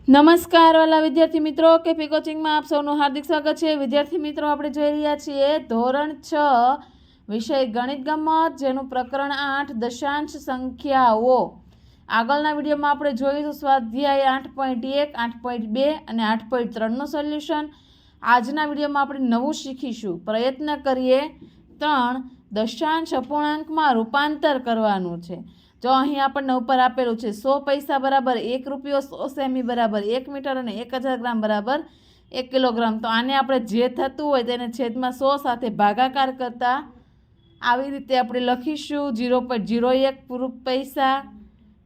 નમસ્કાર વાલા વિદ્યાર્થી મિત્રો કેપી કોચિંગમાં આપ સૌનું હાર્દિક સ્વાગત છે। વિદ્યાર્થી મિત્રો આપણે જોઈ રહ્યા છીએ ધોરણ 6 વિષય ગણિત ગમત જેનું પ્રકરણ 8 દશાંશ સંખ્યાઓ। આગળના વિડીયોમાં આપણે જોઈશું સ્વાધ્યાય 8.1, 8.2 અને 8.3નું સોલ્યુશન। આજના વિડીયોમાં આપણે નવું શીખીશું। પ્રયત્ન કરીએ 3 દશાંશ અપૂર્ણાંકમાં રૂપાંતર કરવાનું છે। जो अहीं आपने ऊपर आपेलू है 100 पैसा बराबर 1 रुपये, 100 सेमी बराबर 1 मीटर और 1000 ग्राम बराबर 1 किलोग्राम। तो आने आपणे जे थतुं होय तेने छेदमां 100 साथे भागाकार करता आवी रीते आपणे लखीशुं 0.01 पैसा,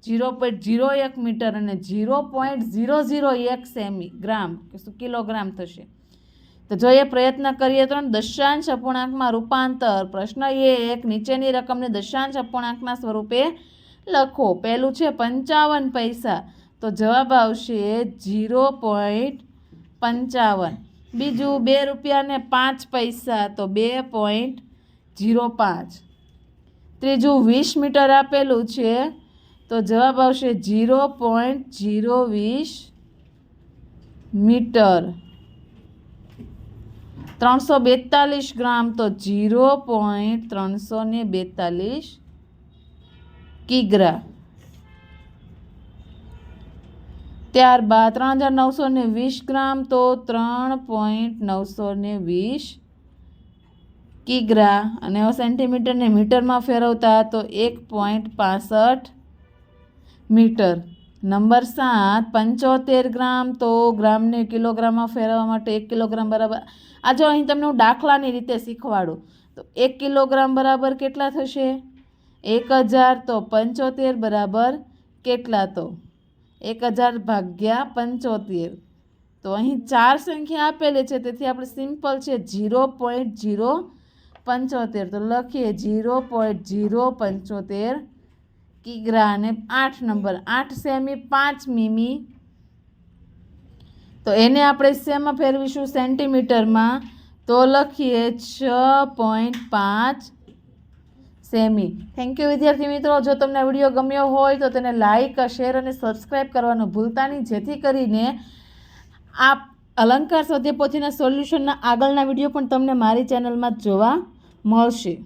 0.01 मीटर और 0.001 सेमी ग्राम किलोग्राम थशे। तो जोईए प्रयत्न करिए तो दशांश अपूर्णांकमां रूपांतर। प्रश्न 1 नीचेनी रकमने दशांश अपूर्णांकना स्वरूपे लखो। पहलू है 55 पैसा तो जवाब आवशे 0.55। बीजू 2 रुपया ने 5 पैसा तो 2.05। त्रीजू 20 मीटर आपेलू है तो जवाब आवशे 0.020 मीटर। 342 ग्राम तो 0.342 किग्रा। त्यारबाद 3920 ग्राम तो 3.920 किग्रा। अने सेंटीमीटर ने मीटर में फेरवता तो 1.65 मीटर। नंबर 7 75 ग्राम तो ग्राम ने किलोग्राम में फेरवा माटे 1 किलोग्राम बराबर। आ जो अहीं तमने दाखलानी रीते शीखवाडुं तो 1 किलोग्राम बराबर केटला थशे? 1000 तो 75 बराबर केटला? तो 1000 भाग्या 75। तो अहीं 4 संख्या आपेली छे तेथी आपणे सिम्पल छे 0.075 तो लखीए 0.075 किग्रा। ने 8 नंबर 8 सेमी 5 मीमी तो एने आपणे शेमां फेरवीशुं सेंटीमीटर में तो लखीए 6.5 सेमी। थैंक यू विद्यार्थी मित्रों। जो तमने विडियो गम्यो होय तो तेने लाइक, शेर और सब्सक्राइब करवानुं भूलता नहीं, जेथी करीने आप अलंकार स्वाध्याय पोथीना सोल्यूशनना आगळना विडियो पण तमने मारी चेनल में जोवा मळशे।